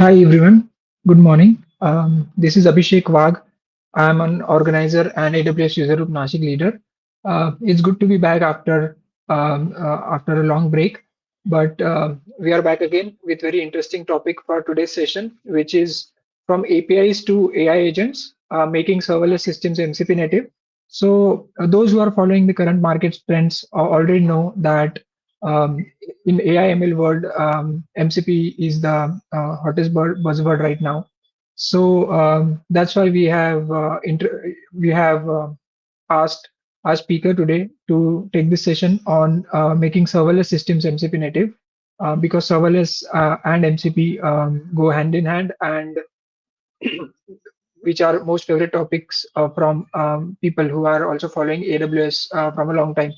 Hi everyone, good morning. This is Abhishek Wagh. I'm an organizer and AWS User Group Nashik leader. It's good to be back after a long break, but we are back again with very interesting topic for today's session, which is from APIs to AI agents, making serverless systems MCP native. So those who are following the current market trends already know that um, in AI ML world, MCP is the hottest buzzword right now. So that's why we have asked our speaker today to take this session on making serverless systems MCP native, because serverless and MCP go hand in hand, and which are most favorite topics from people who are also following AWS from a long time.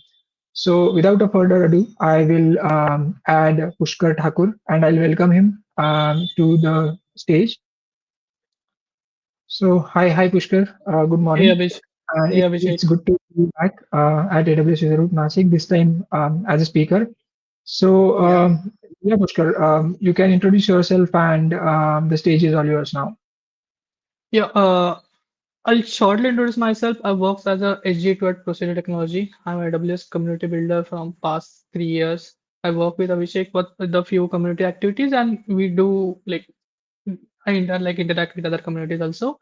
So without a further ado, I will add Pushkar Thakur and I'll welcome him to the stage. So hi Pushkar, good Hey morning. Abhishek. Hey Abhishek. It's good to be back at AWS User Group Nashik, this time as a speaker. So Yeah. yeah, Pushkar, you can introduce yourself and the stage is all yours now. Yeah. I'll shortly introduce myself. I work as a SG at Procedure Technology. I'm a AWS community builder from past 3 years. I work with Abhishek with the few community activities, and we do like interact with other communities also.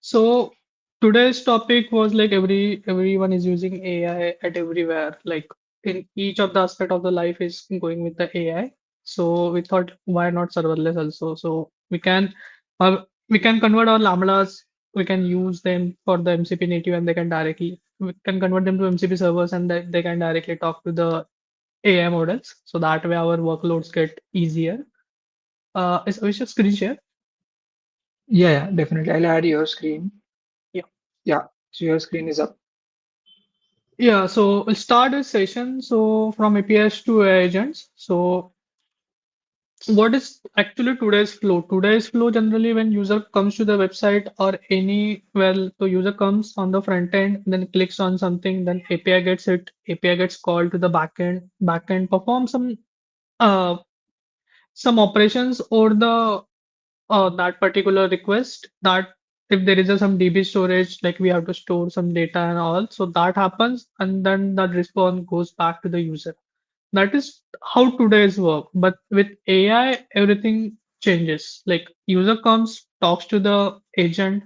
So today's topic was like everyone is using AI at everywhere. Like in each of the aspect of the life is going with the AI. So we thought why not serverless also? So we can convert our lambdas, we can use them for the MCP native, and we can convert them to MCP servers, and they can directly talk to the AI models. So that way our workloads get easier. Is Abhishek screen share? Yeah, definitely. I'll add your screen. Yeah. Yeah, so your screen is up. Yeah, so we'll start this session. So from APIs to agents. So what is actually today's flow? Today's flow generally when user comes to the website or any well, the user comes on the front end, then clicks on something, then API gets it, API gets called to the backend, backend performs uh some operations or the that particular request that if there is some DB storage, like we have to store some data and all, so that happens, and then that response goes back to the user. That is how today's work. But with AI, everything changes. Like user comes, talks to the agent,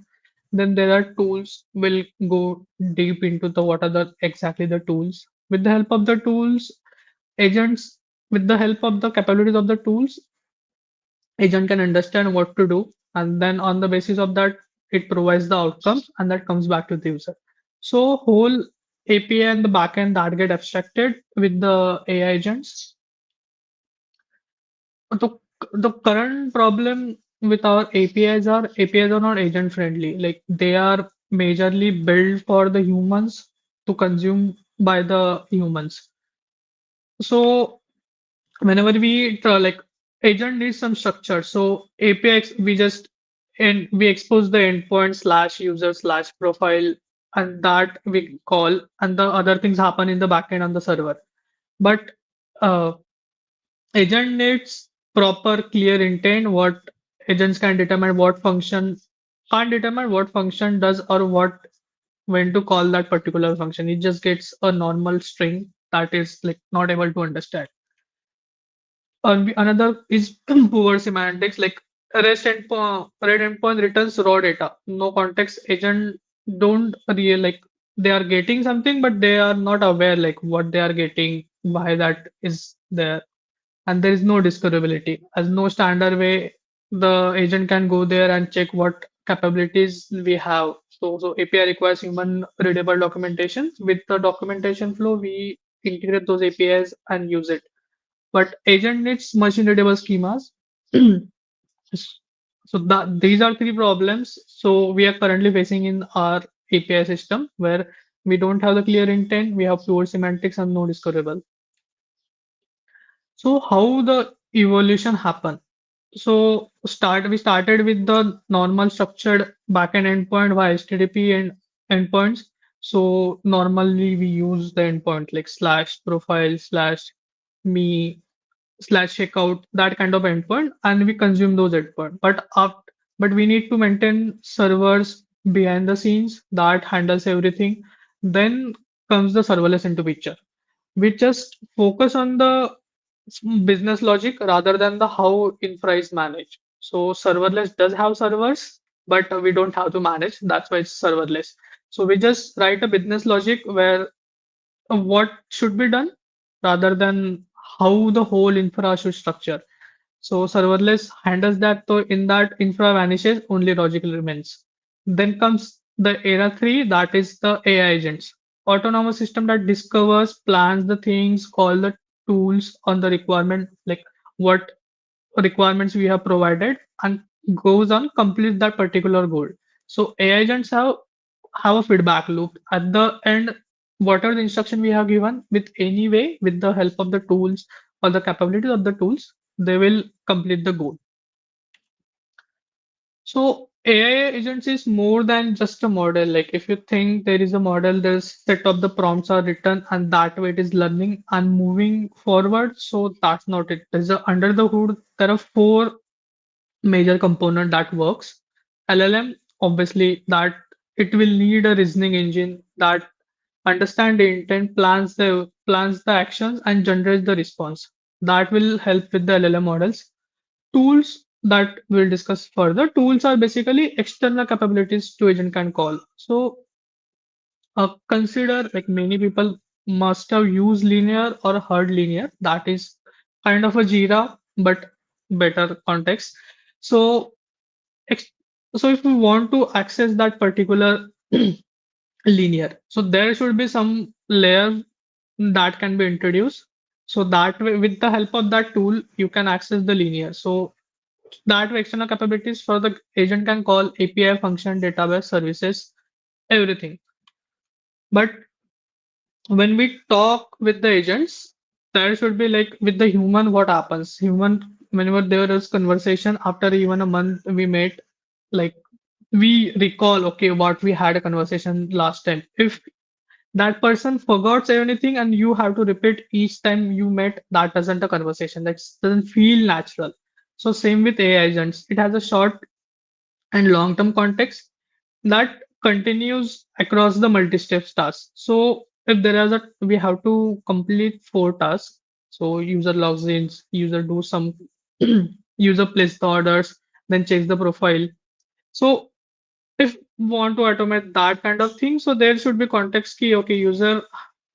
then there are tools. Will go deep into the what are the exactly the tools. With the help of the tools, agents, with the help of the capabilities of the tools, agent can understand what to do, and then on the basis of that, it provides the outcomes, and that comes back to the user. So whole API and the backend that get abstracted with the AI agents. The the current problem with our APIs are not agent friendly. Like they are majorly built for the humans to consume by the humans. So whenever we like agent needs some structure. So APIX we just and we expose the endpoint slash user slash profile, and that we call, and the other things happen in the backend on the server. But uh, agent needs proper clear intent. What agents can determine what function can't determine what function does or what when to call that particular function. It just gets a normal string that is like not able to understand. Another is poor semantics, like REST endpoint returns raw data, no context. Agent don't real like they are getting something, but they are not aware like what they are getting, why that is there, and there is no discoverability. As no standard way, the agent can go there and check what capabilities we have. So API requires human readable documentation. With the documentation flow, we integrate those APIs and use it, but agent needs machine readable schemas. So that these are three problems. So we are currently facing in our API system where we don't have the clear intent, we have pure semantics and no discoverable. So how the evolution happened? So we started with the normal structured backend endpoint via HTTP and endpoints. So normally we use the endpoint like slash profile slash me slash checkout, that kind of endpoint, and we consume those endpoint. But we need to maintain servers behind the scenes that handles everything. Then comes the serverless into picture. We just focus on the business logic rather than the how infra is managed. So serverless does have servers, but we don't have to manage. That's why it's serverless. So we just write a business logic where what should be done rather than how the whole infra should structure. So serverless handles that, so in that infra vanishes, only logic remains. Then comes the era three, that is the AI agents. Autonomous system that discovers, plans the things, call the tools on the requirement, like what requirements we have provided, and goes on complete that particular goal. So AI agents have a feedback loop at the end. Whatever the instruction we have given, with any way, with the help of the tools or the capabilities of the tools, they will complete the goal. So AI agents is more than just a model. Like if you think there is a model, there's set of the prompts are written and that way it is learning and moving forward. So that's not it. There's a under the hood, there are four major component that works. LLM, obviously, that it will need a reasoning engine that understand the intent, plans the actions, and generates the response. That will help with the LLM models. Tools that we'll discuss further. Tools are basically external capabilities to agent can call. So consider like many people must have used linear or heard linear. That is kind of a Jira, but better context. So ex- so if we want to access that particular linear, so there should be some layer that can be introduced. So that way, with the help of that tool, you can access the linear. So that way, external capabilities for the agent can call API function, database services, everything. But when we talk with the agents, there should be like with the human, what happens? Human, whenever there is conversation after even a month we met, like we recall, okay, what we had a conversation last time. If that person forgot anything and you have to repeat each time you met, that doesn't a conversation. That doesn't feel natural. So same with AI agents. It has a short and long-term context that continues across the multi-step tasks. So if there is a, we have to complete four tasks. So user logs in, user do some, user place the orders, then checks the profile. So if want to automate that kind of thing, so there should be context key. Okay, user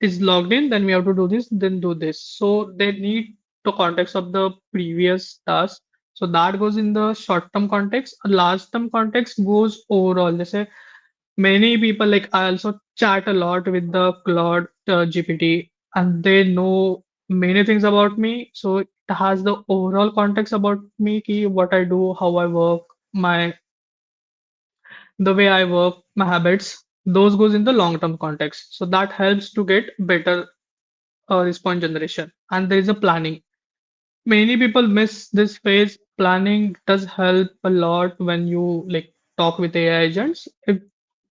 is logged in, then we have to do this, then do this. So they need the context of the previous task. So that goes in the short-term context. A large-term context goes overall. They say many people, like I also chat a lot with the Claude GPT, and they know many things about me. So it has the overall context about me, ki what I do, how I work, my the way I work, my habits, those goes in the long-term context. So that helps to get better response generation. And there is a planning. Many people miss this phase. Planning does help a lot when you like talk with AI agents. If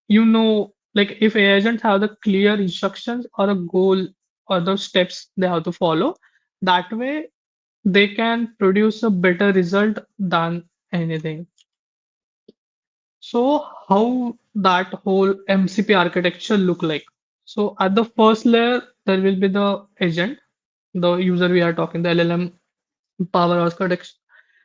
you know, like if AI agents have the clear instructions or a goal or the steps they have to follow, that way they can produce a better result than anything. So how that whole MCP architecture look like? So at the first layer, there will be the agent, the user we are talking, the LLM power architecture.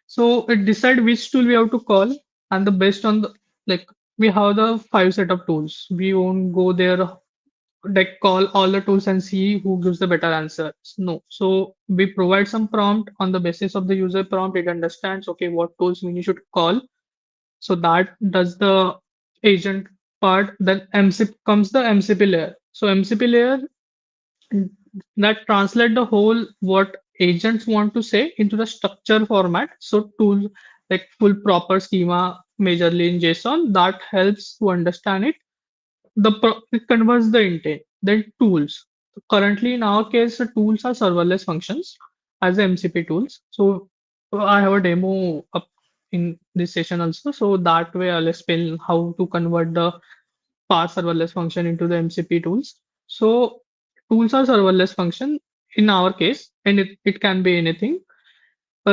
So it decide which tool we have to call, and the based on the like we have the five set of tools. We won't go there like call all the tools and see who gives the better answer. No. So we provide some prompt on the basis of the user prompt. It understands okay what tools we should call, so that does the agent part. Then MCP comes the MCP layer. So MCP layer that translate the whole what agents want to say into the structure format. So tool like full proper schema majorly in JSON that helps to understand it. It converts the intent. Then tools. Currently in our case, the tools are serverless functions as the MCP tools. So I have a demo up in this session also. So that way I'll explain how to convert the parse serverless function into the MCP tools. So tools are serverless function in our case, and it can be anything.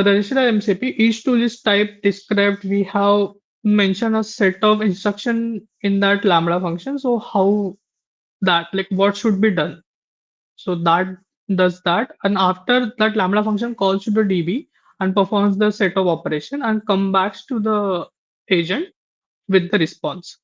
register MCP, each tool is type described. We have mentioned a set of instruction in that Lambda function. So how that, like what should be done? So that does that. And after that Lambda function calls to the DB and performs the set of operation and come back to the agent with the response.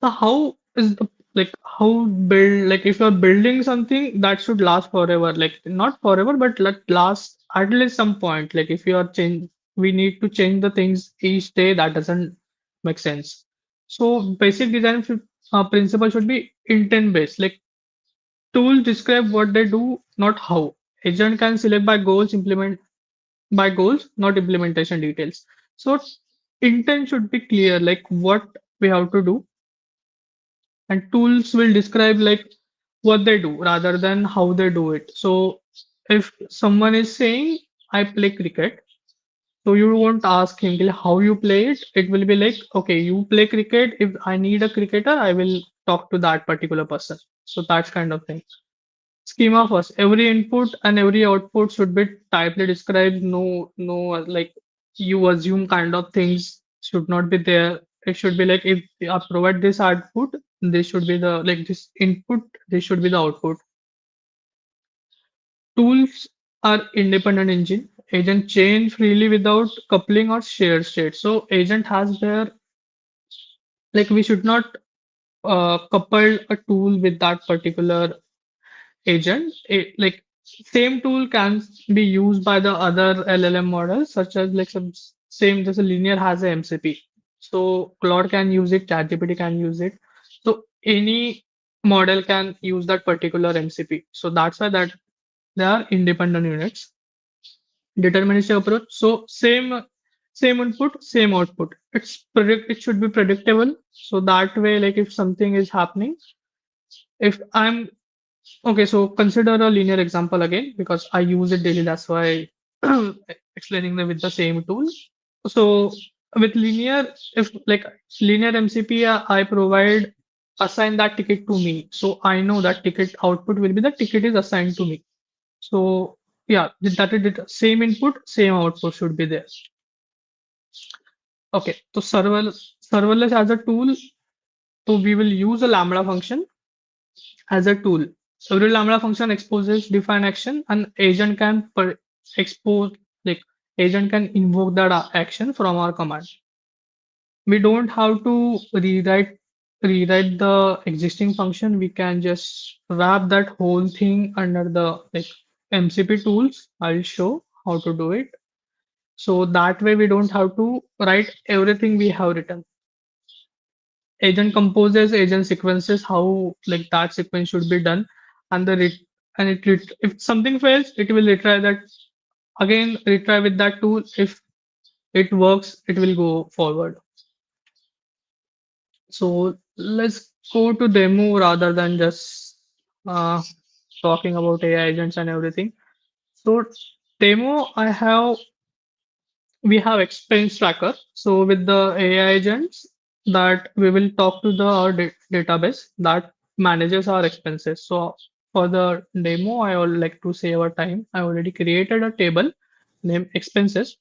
So how is the, like how build, like if you're building something that should last forever, like not forever, but let last at least some point. Like if you are change, we need to change the things each day. That doesn't make sense. So basic design principle should be intent based. Like tools describe what they do, not how. Agent can select by goals, implement by goals, not implementation details. So intent should be clear, like what we have to do, and tools will describe like what they do rather than how they do it. So if someone is saying I play cricket, so you won't ask him like, how you play it. It will be like, okay, you play cricket. If I need a cricketer, I will talk to that particular person. So that's kind of thing. Schema first. Every input and every output should be tightly described. No, like you assume kind of things should not be there. It should be like if I provide this output, this should be the like this input, this should be the output. Tools are independent engine. Agent change freely without coupling or shared state. So agent has their, like we should not couple a tool with that particular agent. Like same tool can be used by the other LLM models, such as like some same, just a linear has a MCP. So Claude can use it, ChatGPT can use it. So any model can use that particular MCP. So that's why that they are independent units. Deterministic approach. So same input, same output. It should be predictable. So that way, like if something is happening, if I'm okay, so consider a linear example again because I use it daily. That's why explaining them with the same tool. So with linear, if like linear MCP, I provide assign that ticket to me. So I know that ticket output will be the ticket is assigned to me. So yeah, that is it. Same input, same output should be there. Okay, so serverless as a tool, so we will use a Lambda function as a tool. Every Lambda function exposes define action, and agent can expose like agent can invoke that action from our command. We don't have to rewrite the existing function. We can just wrap that whole thing under the like MCP tools. I'll show how to do it. So that way we don't have to write everything we have written. Agent composes, agent sequences, how like that sequence should be done, and if something fails, it will retry that again, retry with that tool. If it works, it will go forward. So let's go to demo rather than just uh, talking about AI agents and everything. So demo, we have expense tracker. So with the AI agents that we will talk to the our database that manages our expenses. So for the demo, I would like to save our time. I already created a table named expenses.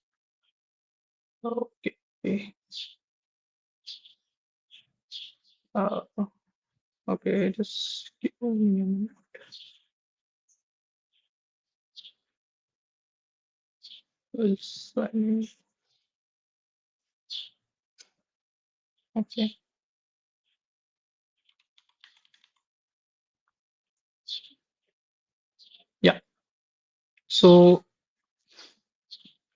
Okay. Uh, okay, just give me a minute. We'll sign- Okay. Yeah. So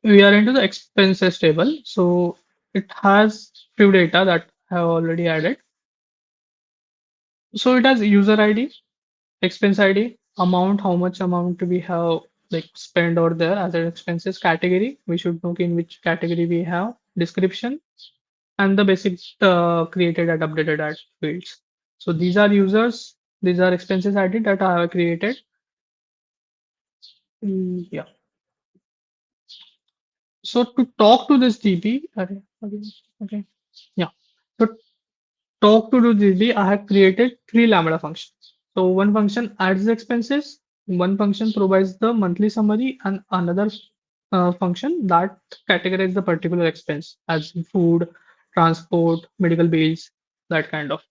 we are into the expenses table. So it has few data that I have already added. So it has user ID, expense ID, amount, how much amount we have like spent over there as an expenses category. We should look in which category we have, description, and the basic created and updated at fields. So these are users, these are expenses ID that I have created. Yeah. So to talk to this DB, okay. Yeah. So talk to do DB, I have created three Lambda functions. So one function adds the expenses, One function provides the monthly summary and another function that categorizes the particular expense as food, transport, medical bills, that kind of.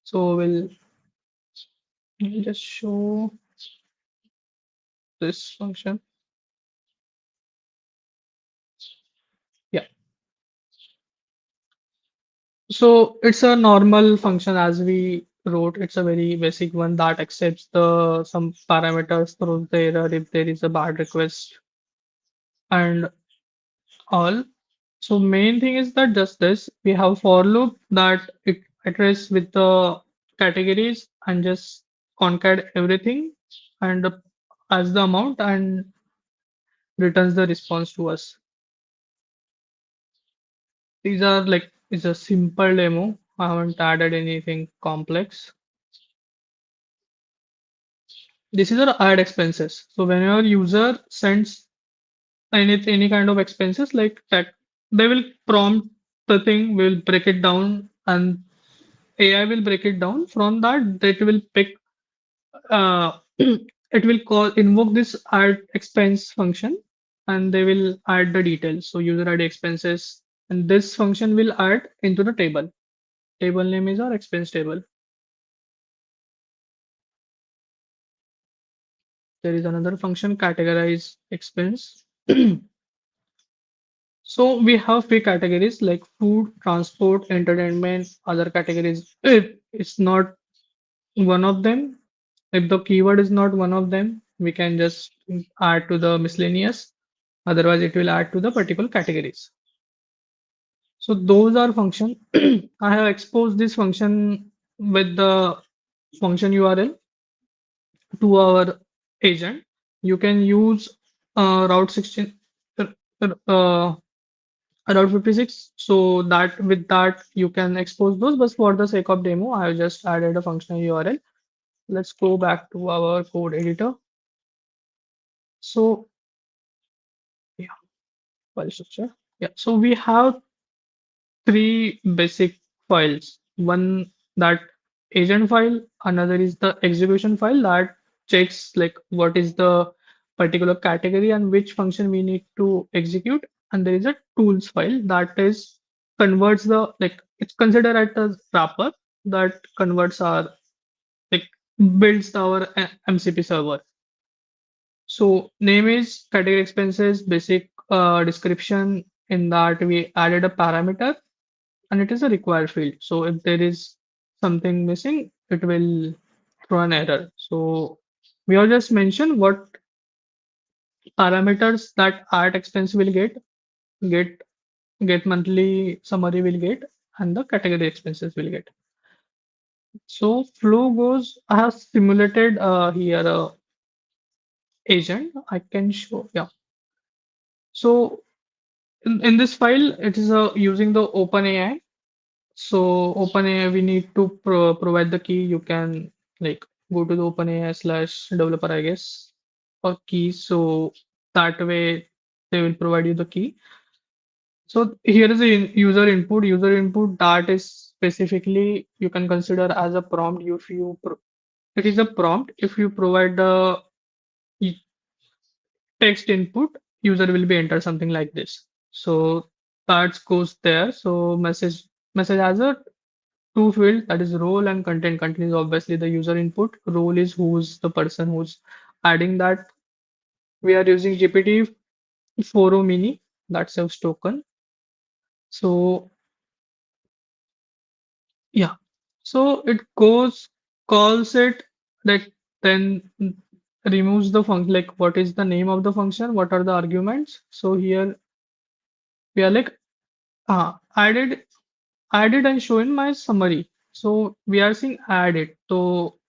So we'll just show this function. Yeah. So it's a normal function as we wrote. It's a very basic one that accepts the some parameters, throws the error if there is a bad request and all. So main thing is that just this, we have for loop that it iterates with the categories and just concat everything and as the amount and returns the response to us. These are like it's a simple demo. I haven't added anything complex. This is our add expenses. So whenever user sends any kind of expenses like that, they will prompt the thing, will break it down, and AI will break it down. From that, that will pick. It will call invoke this add expense function, and they will add the details. So user ID expenses, and this function will add into the table. Table name is our expense table. There is another function categorize expense. So we have three categories like food, transport, entertainment, other categories. If it's not one of them, if the keyword is not one of them, we can just add to the miscellaneous. Otherwise, it will add to the particular categories. So those are function. I have exposed this function with the function URL to our agent. You can use Route 16, uh, uh, Route 56, so that with that you can expose those. But for the sake of demo, I have just added a functional URL. Let's go back to our code editor. So yeah, file structure. Yeah, so we have three basic files. One that agent file, another is the execution file that checks like what is the particular category and which function we need to execute. And there is a tools file that is converts the like it's considered as a wrapper that converts our like builds our MCP server. So name is category expenses, basic description in that we added a parameter and it is a required field. So if there is something missing, it will throw an error. So we have just mentioned what parameters that art expense will get, get monthly summary will get, and the category expenses will get. So flow goes, I have simulated here a agent. I can show, yeah. So in this file, it is using the OpenAI. So OpenAI, we need to provide the key. You can like go to the OpenAI slash developer, I guess, or key. So that way they will provide you the key. So here is the user input. User input that is specifically you can consider as a prompt. If you it is a prompt. If you provide the text input, user will be enter something like this. So that goes there. So message has a two field that is role and content. Content is obviously the user input. Role is who's the person who's adding that. We are using GPT 4o mini that serves token. So yeah, so it goes calls it like then removes the function like what is the name of the function, what are the arguments. So here we are like added and show in my summary. So we are seeing added. So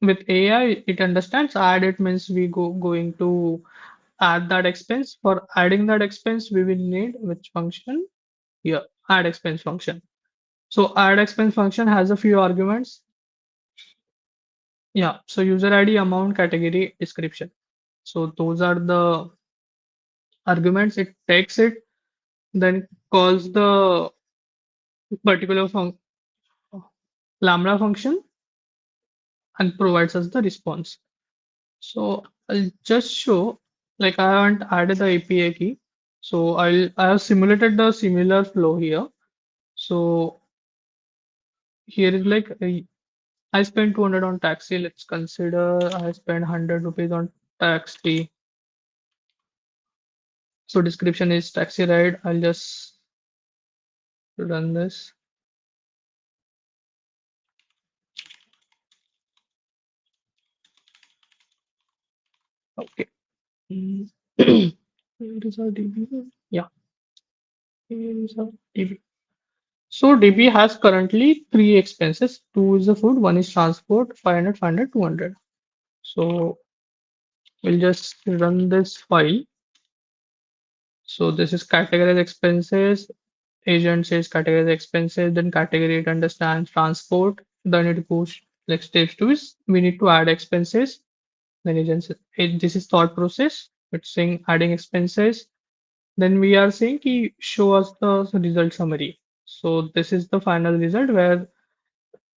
with AI, it understands add it means we going to add that expense. For adding that expense, we will need which function? Here, add expense function. So add expense function has a few arguments. Yeah, so user ID, amount, category, description. So those are the arguments. It takes it, then calls the particular lambda function and provides us the response. So I'll just show, like I haven't added the API key. So I have simulated the similar flow here. So here is like I spent 200 on taxi. Let's consider I spent 100 rupees on taxi. So description is taxi ride. I'll just run this. Okay. Mm. Where is our DB? Yeah, here is our DB. So DB has currently three expenses. Two is the food, one is transport, 500, 500, 200. So we'll just run this file. So this is categorized expenses. Agent says categorize expenses, then category it understands transport. Then it goes like stage two is we need to add expenses. Then agent says this is thought process. It's saying adding expenses. Then we are saying ki show us the result summary. So this is the final result where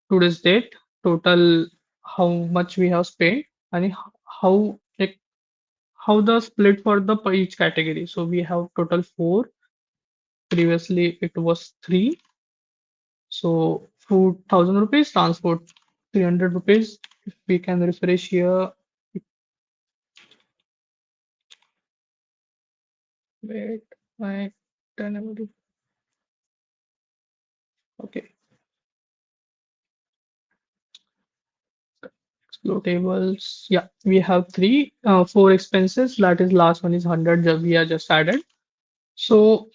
today's date, total how much we have spent, and how like how the split for the per each category. So we have total four. Previously it was three. So food 1,000 rupees, transport 300 rupees. If we can refresh here, wait, my dynamic. Okay, explore tables. Yeah, we have four expenses. That is last one is 100. We are just added. So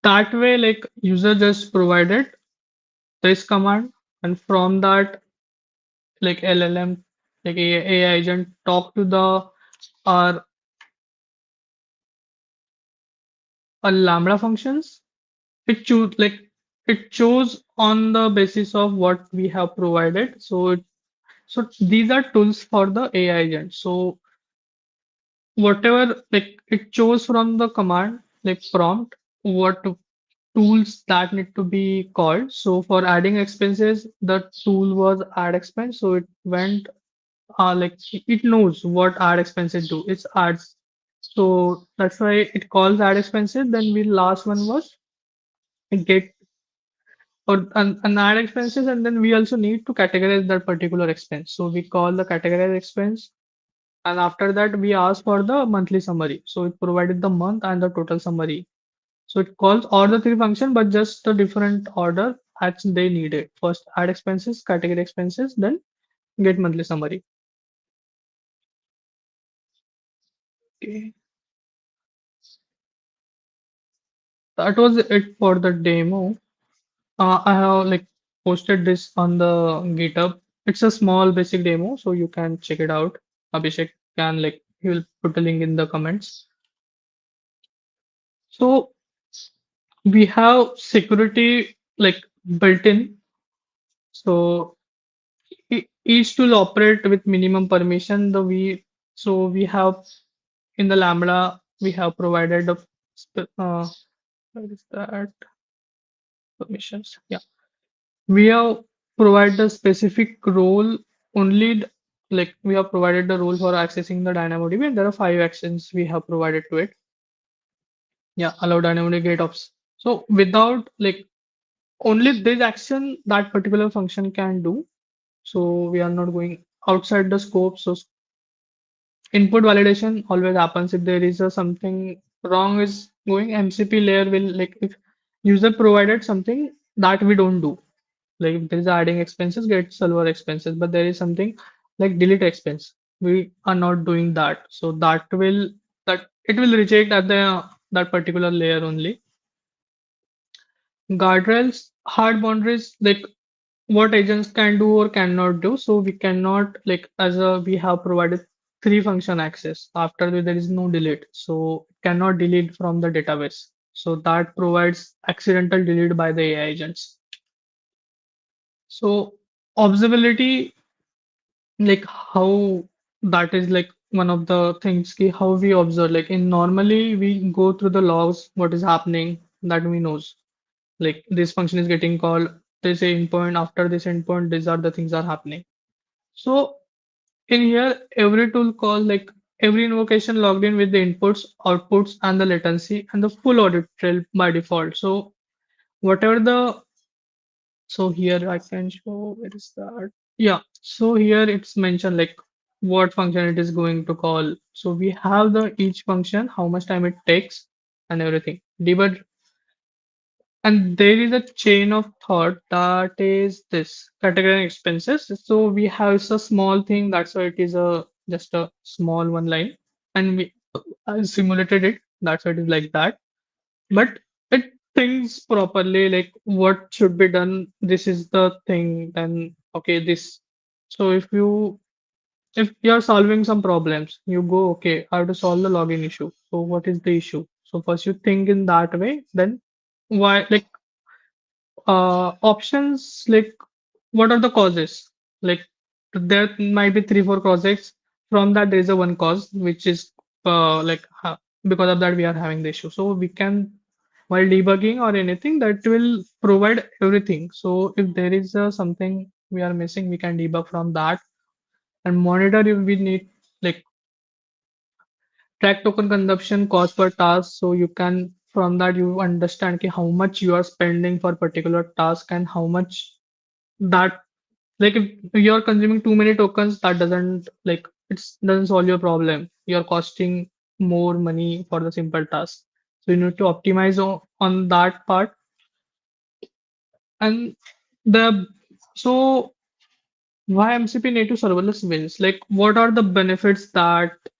that way, like user just provided this command, and from that, like LLM, like AI agent, talk to the our Lambda functions. It chose on the basis of what we have provided. So these are tools for the AI agent. So whatever like it chose from the command like prompt what tools that need to be called. So for adding expenses, the tool was add expense. So it went like it knows what add expenses do. It's adds. So that's why it calls add expenses. Then we last one was get or and add expenses, and then we also need to categorize that particular expense. So we call the categorize expense, and after that we ask for the monthly summary. So it provided the month and the total summary. So it calls all the three function, but just the different order as they need it. First add expenses, category expenses, then get monthly summary. Okay, that was it for the demo. I have like posted this on the GitHub. It's a small basic demo, so you can check it out. Abhishek can like he will put a link in the comments. So we have security like built in. So each tool operate with minimum permission. We have in the Lambda we have provided the what is that permissions? Yeah, we have provided the specific role only. Like we have provided the role for accessing the DynamoDB, and there are five actions we have provided to it. Yeah, allow DynamoDB get ops. So without like only this action that particular function can do. So we are not going outside the scope. So input validation always happens if there is a something wrong is going. MCP layer will like if user provided something that we don't do. Like if there is adding expenses, get server expenses, but there is something like delete expense. We are not doing that. So that it will reject at the that particular layer only. Guardrails, hard boundaries, like what agents can do or cannot do. So we cannot like we have provided three function access. After that, there is no delete. So cannot delete from the database. So that provides accidental delete by the AI agents. So observability, like how that is like one of the things how we observe. Like in normally we go through the logs, what is happening that we knows. Like this function is getting called, this endpoint, after this endpoint, these are the things are happening. So In here, every tool call, like every invocation logged in with the inputs, outputs, and the latency, and the full audit trail by default. So whatever the so here I can show where is that? Yeah. So here it's mentioned like what function it is going to call. So we have the each function, how much time it takes, and everything. Debug. And there is a chain of thought that is this category expenses. So we have a small thing, that's why it is a just a small one line, and we simulated it. That's why it is like that. But it thinks properly, like what should be done. This is the thing. Then okay, this. So if you're solving some problems, you go okay. I have to solve the login issue. So what is the issue? So first you think in that way, then why like options like what are the causes like there might be three four causes from that there is a one cause which is because of that we are having the issue so we can while debugging or anything that will provide everything so if there is something we are missing we can debug from that and monitor if we need like track token consumption cost per task so you can from that you understand ki how much you are spending for particular task and how much that like if you're consuming too many tokens that doesn't like it doesn't solve your problem you're costing more money for the simple task so you need to optimize on that part and the so why MCP native serverless wins like what are the benefits that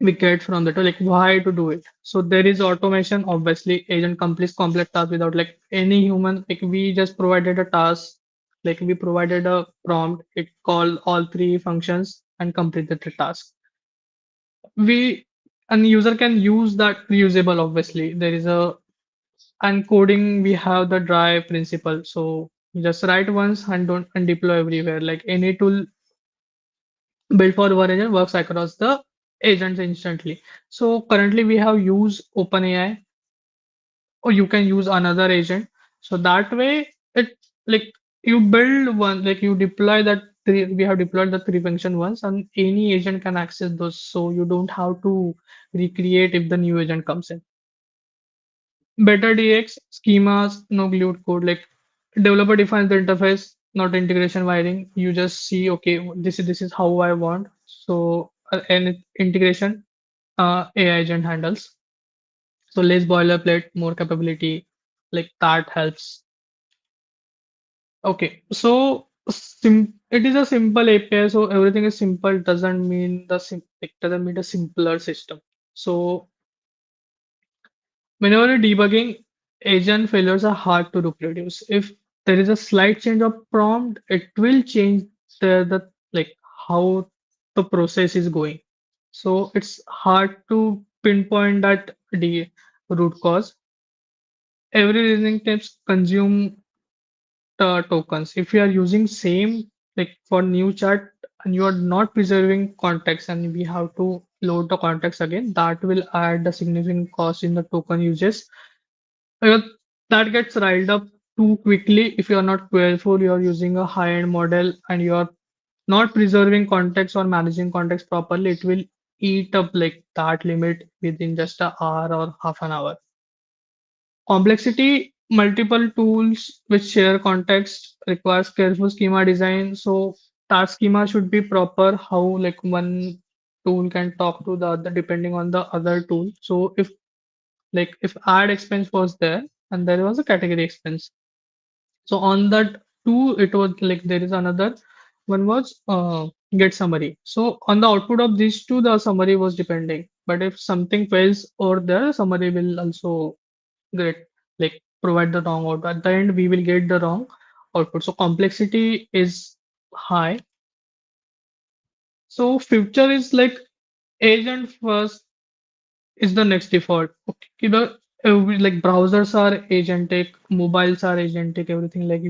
we get from that like why to do it so there is automation obviously agent completes complex tasks without like any human like we just provided a task like we provided a prompt it called all three functions and completed the task we and user can use that reusable obviously there is a and coding we have the dry principle so you just write once and don't and deploy everywhere like any tool built for one agent works across the agents instantly. So currently we have used OpenAI or you can use another agent. So that way it like you build one like you deploy that three we have deployed the three function once and any agent can access those so you don't have to recreate if the new agent comes in. Better DX schemas, no glued code. Like developer defines the interface, not integration wiring. You just see, okay, this is how I want. So and integration, AI agent handles. So less boilerplate, more capability. Like that helps. Okay, so it is a simple API. So everything is simple. Doesn't mean it doesn't mean a simpler system. So whenever you're debugging, agent failures are hard to reproduce. If there is a slight change of prompt, it will change the like how the process is going. So it's hard to pinpoint that the root cause. Every reasoning tips consume tokens. If you are using same like for new chart and you are not preserving context and we have to load the context again, that will add a significant cost in the token uses. Uh, that gets riled up too quickly if you're not careful, you're using a high-end model and you're not preserving context or managing context properly, it will eat up like that limit within just an hour or half an hour. Complexity, multiple tools which share context requires careful schema design. So that schema should be proper, how like one tool can talk to the other depending on the other tool. So if ad expense was there and there was a category expense so on that two it was like there is another one was get summary so on the output of these two the summary was depending but if something fails over there summary will also get like provide the wrong output at the end we will get the wrong output so complexity is high so future is like agent first is the next default. Okay, like browsers are agentic, mobiles are agentic, everything like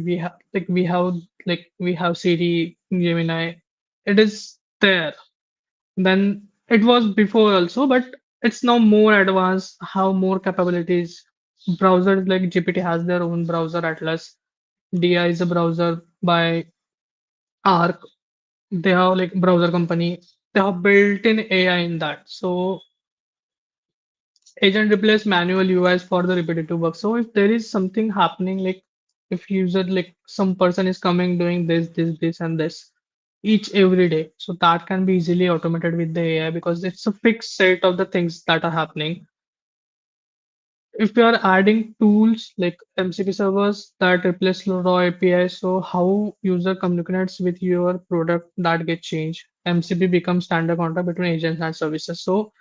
we have Siri, Gemini. It is there. Then it was before also, but it's now more advanced, have more capabilities. Browsers like GPT has their own browser Atlas. DI is a browser by Arc. they have like browser company, they have built in AI in that. So agent replace manual UIs for the repetitive work. So if there is something happening, like if user like some person is coming doing this and this each every day, so that can be easily automated with the AI because it's a fixed set of the things that are happening. If you are adding tools like MCP servers that replace raw API, so how user communicates with your product that get changed. MCP becomes standard contract between agents and services. So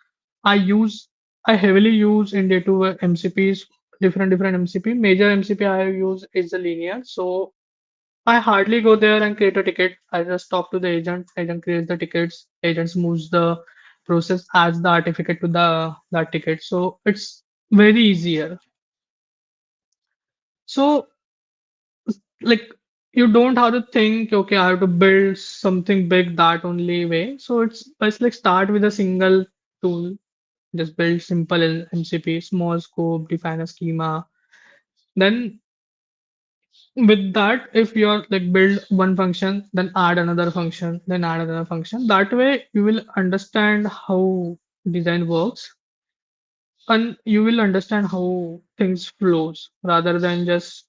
I use I heavily use in day to MCPs, different MCP. Major MCP I use is the linear. So I hardly go there and create a ticket. I just talk to the agent. Agent creates the tickets. Agents moves the process, adds the artificate to the that ticket. So it's very easier. So like you don't have to think, okay, I have to build something big that only way. So it's like start with a single tool. Just build simple MCP, small scope, define a schema. Then with that, if you're like build one function, then add another function, then add another function. That way you will understand how design works and you will understand how things flows rather than just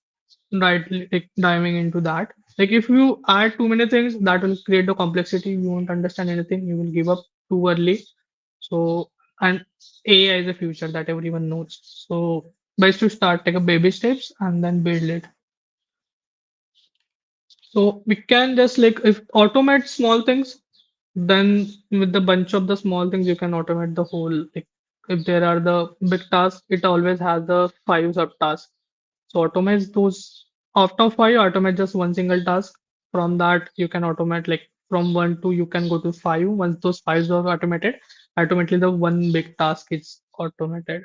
right like diving into that. Like if you add too many things, that will create the complexity. You won't understand anything. You will give up too early. So and AI is the future that everyone knows. So best to start take a baby steps and then build it. So we can just like if automate small things, then with the bunch of the small things you can automate the whole. Like if there are the big tasks, it always has the five subtasks. So automate those out of five, automate just one single task. From that you can automate like from one to you can go to five. Once those fives are automated, automatically the one big task is automated.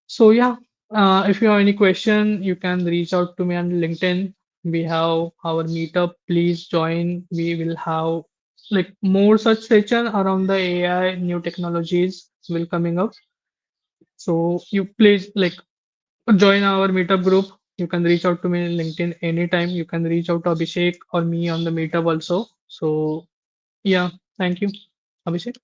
So yeah, if you have any question, you can reach out to me on LinkedIn. We have our meetup. Please join. We will have like more such session around the AI, new technologies will coming up. So you please like join our meetup group. You can reach out to me on LinkedIn anytime. You can reach out to Abhishek or me on the meetup also. So yeah, thank you, Abhishek.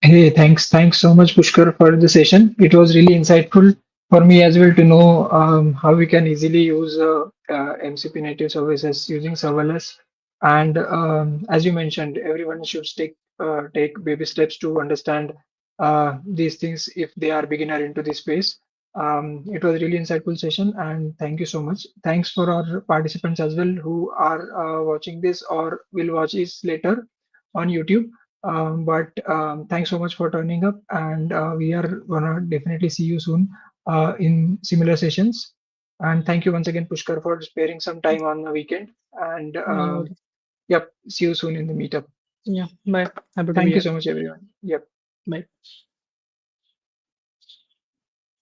Hey, thanks so much, Pushkar, for the session. It was really insightful for me as well to know how we can easily use MCP native services using serverless. And as you mentioned, everyone should take baby steps to understand these things if they are beginner into this space. It was really insightful session, and thank you so much. Thanks for our participants as well who are watching this or will watch this later on YouTube. But thanks so much for turning up, and we are gonna definitely see you soon in similar sessions. And thank you once again, Pushkar, for sparing some time on the weekend. And No worries. yep, see you soon in the meetup. Yeah, bye. Happy to be Thank you here. so much, everyone. Yep. Bye.